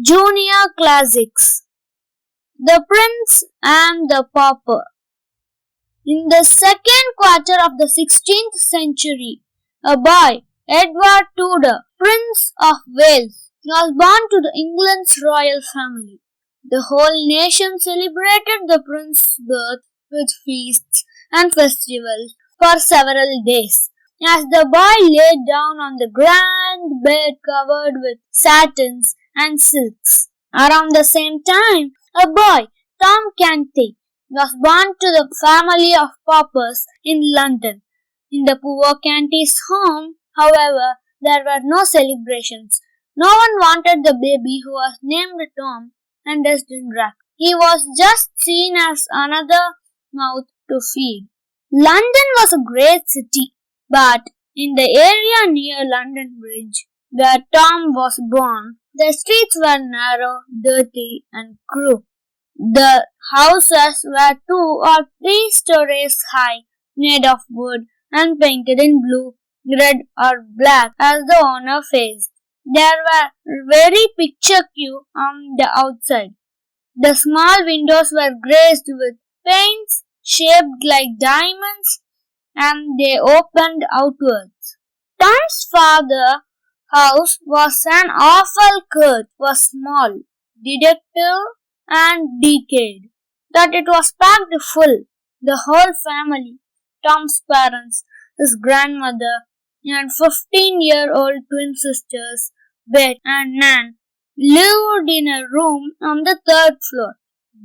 Junior Classics. The Prince and the Pauper. In the second quarter of the 16th century, a boy, Edward Tudor, Prince of Wales, was born to the England's royal family. The whole nation celebrated the prince's birth with feasts and festivals for several days. As the boy lay down on the grand bed covered with satins and silks. Around the same time, a boy, Tom Canty, was born to the family of paupers in London. In the poor Canty's home, however, there were no celebrations. No one wanted the baby who was named Tom and dressed in rags. He was just seen as another mouth to feed. London was a great city, but in the area near London Bridge, where Tom was born, the streets were narrow, dirty, and crooked. The houses were 2 or 3 stories high, made of wood and painted in blue, red, or black as the owner faced. They were very picturesque on the outside. The small windows were graced with paints shaped like diamonds, and they opened outwards. Tom's father's house was an awful court, was small, detective, and decayed. That it was packed full. The whole family, Tom's parents, his grandmother, and 15-year-old twin sisters, Bet and Nan, lived in a room on the 3rd floor.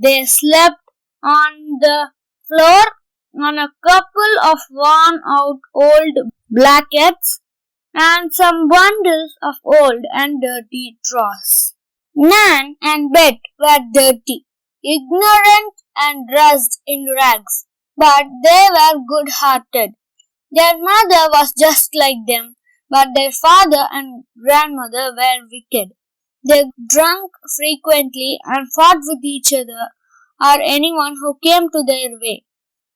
They slept on the floor on a couple of worn-out old blankets and some bundles of old and dirty drawers. Nan and Bet were dirty, ignorant, and dressed in rags, but they were good-hearted. Their mother was just like them, but their father and grandmother were wicked. They drank frequently and fought with each other or anyone who came to their way.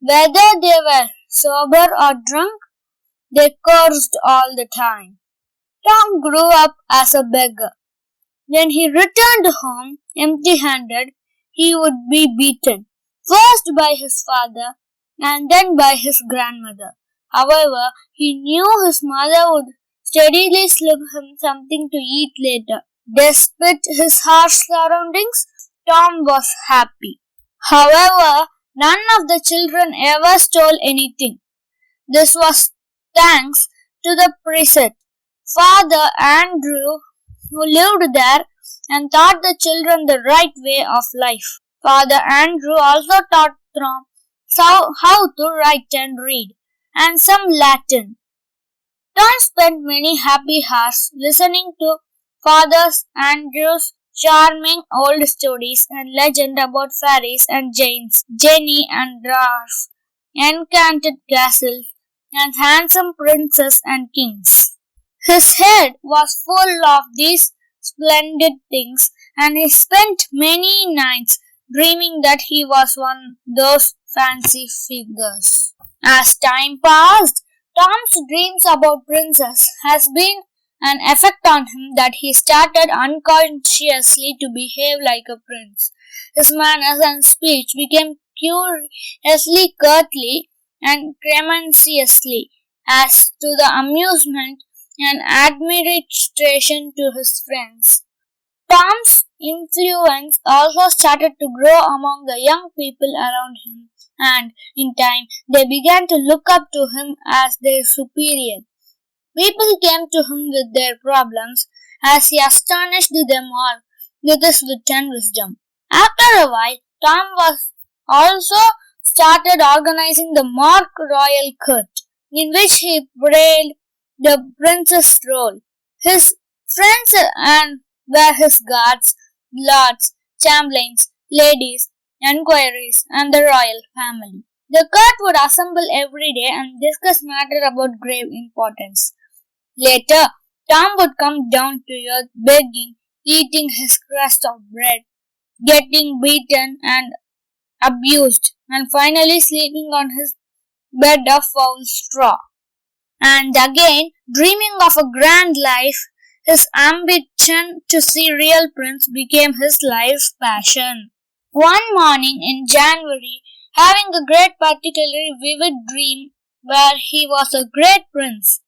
Whether they were sober or drunk, they cursed all the time. Tom grew up as a beggar. When he returned home empty-handed, he would be beaten, first by his father and then by his grandmother. However, he knew his mother would steadily slip him something to eat later. Despite his harsh surroundings, Tom was happy. However, none of the children ever stole anything. This was thanks to the priest, Father Andrew, who lived there and taught the children the right way of life. Father Andrew also taught Tom how to write and read, and some Latin. Tom spent many happy hours listening to Father Andrew's charming old stories and legend about fairies and giants, Jenny and dwarfs, enchanted castles, and handsome princes and kings. His head was full of these splendid things, and he spent many nights dreaming that he was one of those fancy figures. As time passed, Tom's dreams about princes has been an effect on him that he started unconsciously to behave like a prince. His manners and speech became curiously courtly and tremendously, as to the amusement and admiration to his friends. Tom's influence also started to grow among the young people around him, and in time they began to look up to him as their superior. People came to him with their problems, as he astonished them all with his wit and wisdom. After a while, Tom was also started organizing the mock royal court, in which he played the prince's role. His friends were his guards, lords, chamberlains, ladies, enquiries, and the royal family. The court would assemble every day and discuss matters about grave importance. Later, Tom would come down to earth begging, eating his crust of bread, getting beaten and abused, and finally sleeping on his bed of foul straw. And again, dreaming of a grand life, His ambition to see real prince became his life's passion. One morning in January, having a great particularly vivid dream where he was a great prince,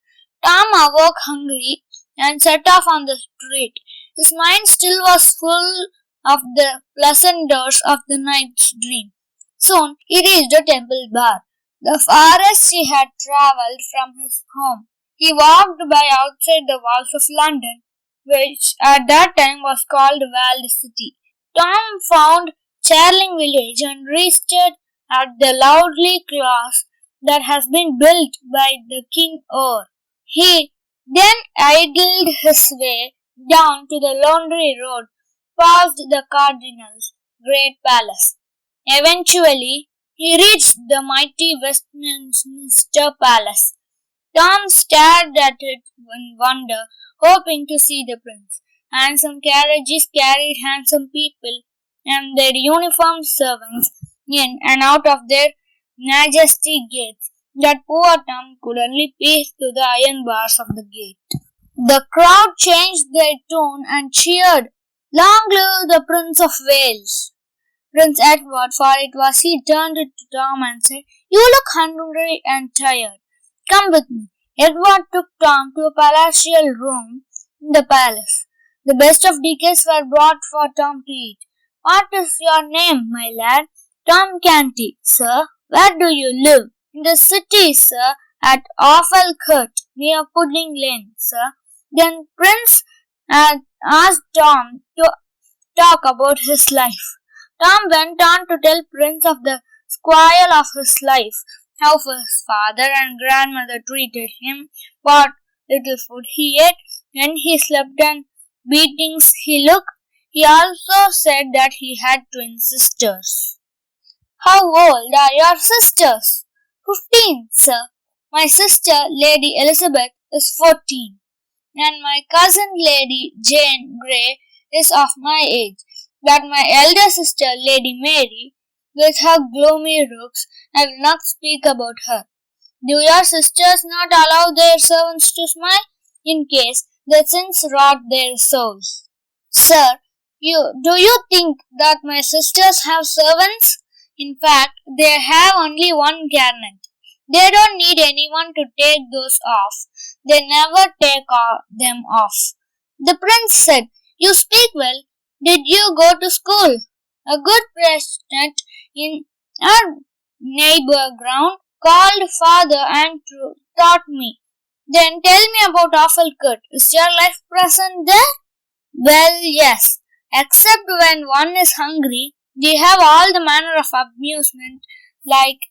Tom awoke hungry and set off on the street. His mind still was full of the pleasant doors of the night's dream. Soon he reached a temple bar, the farthest he had travelled from his home. He walked by outside the walls of London, which at that time was called Walled City. Tom found Charling village and reached it at the loudly clause that has been built by the king o'er. He then idled his way down to the Laundry Road, past the Cardinal's great palace. Eventually, he reached the mighty Westminster Palace. Tom stared at it in wonder, hoping to see the prince. Handsome carriages carried handsome people and their uniformed servants in and out of their majestic gates, that poor Tom could only pierce through the iron bars of the gate. The crowd changed their tone and cheered, "Long live the Prince of Wales!" Prince Edward, for it was he, turned to Tom and said, "You look hungry and tired. Come with me." Edward took Tom to a palatial room in the palace. The best of dishes were brought for Tom to eat. "What is your name, my lad?" "Tom Canty, sir." "Where do you live?" "In the city, sir, at Awfulcourt, near Pudding Lane, sir." Then Prince asked Tom to talk about his life. Tom went on to tell Prince of the squire of his life, how his father and grandmother treated him, what little food he ate, when he slept, and beatings he took. He also said that he had twin sisters. "How old are your sisters?" 15, sir. My sister, Lady Elizabeth, is 14, and my cousin, Lady Jane Grey, is of my age. But my elder sister, Lady Mary, with her gloomy looks, I will not speak about her. Do your sisters not allow their servants to smile, in case their sins rot their souls?" "Sir, do you think that my sisters have servants? In fact, they have only one garment. They don't need anyone to take those off. They never take them off." The prince said, "You speak well. Did you go to school?" "A good president in our neighbor ground called father and taught me." "Then tell me about Awfulcourt. Is your life pleasant there?" "Well, yes, except when one is hungry. They have all the manner of amusement, like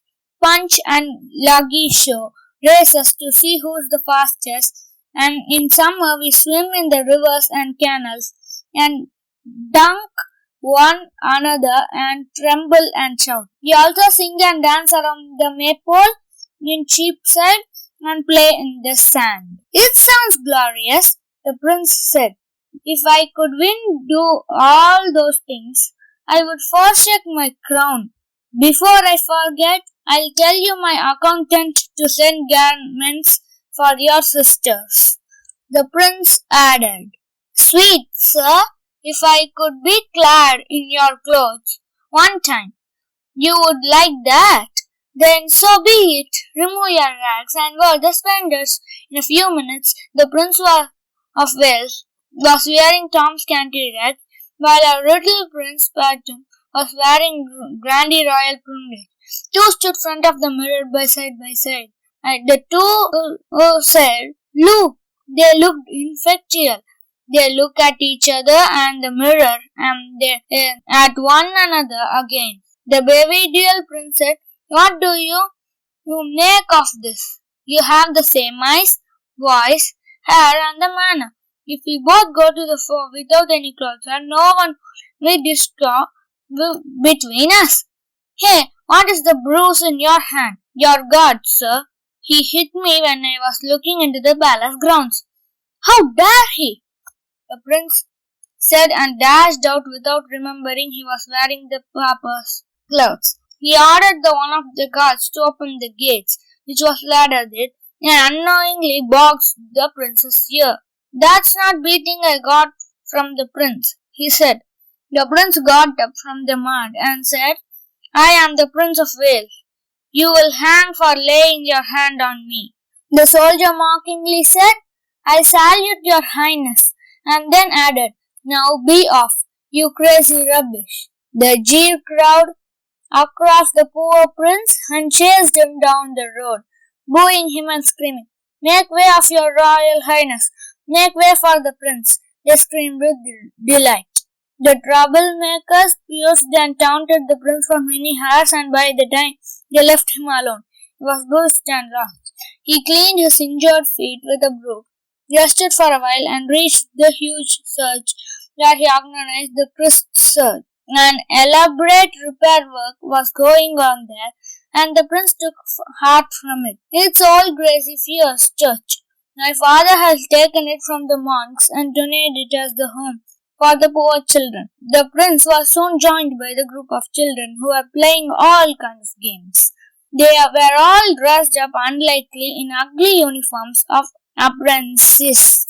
punch and luggy show, races to see who is the fastest, and in summer we swim in the rivers and canals, and dunk one another and tremble and shout. We also sing and dance around the maypole in Cheapside and play in the sand." "It sounds glorious," the prince said. "If I could do all those things, I would forsake my crown. Before I forget, I'll tell you my accountant to send garments for your sisters." The prince added, "Sweet sir, if I could be clad in your clothes one time, you would like that? Then so be it. Remove your rags and wear the splendors." In a few minutes, the Prince of Wales was wearing Tom's canty rags, while our little Prince Patum was wearing Grandy Royal plumage. Two stood front of the mirror side by side. And the two said, "Look!" They looked infectious. They looked at each other and the mirror, and they at one another again. The bewildered prince said, "What do you make of this? You have the same eyes, voice, hair, and the manner. If we both go to the fore without any clothes, and no one will discover between us. Hey, what is the bruise in your hand?" "Your guard, sir. He hit me when I was looking into the palace grounds." "How dare he?" the prince said, and dashed out without remembering he was wearing the Pauper's clothes. He ordered one of the guards to open the gates, which was laddered it, and unknowingly boxed the prince's ear. That's not beating I got from the prince, he said. The prince got up from the mud and said, I am the Prince of Wales. You will hang for laying your hand on me. The soldier mockingly said, I salute your highness, and then added, Now be off, you crazy rubbish. The jeer crowd across the poor prince and chased him down the road, booing him and screaming, Make way of your royal highness, make way for the prince, they screamed with delight. The troublemakers used and taunted the prince for many hours, and by the time they left him alone, he was bruised and lost. He cleaned his injured feet with a broom, rested for a while, and reached the huge church where he organized the Christ Church. An elaborate repair work was going on there, and the prince took heart from it. It's old Gracie Fierce Church. My father has taken it from the monks and donated it as the home for the poor children. The prince was soon joined by the group of children who were playing all kinds of games. They were all dressed up unlikely in ugly uniforms of apprentices.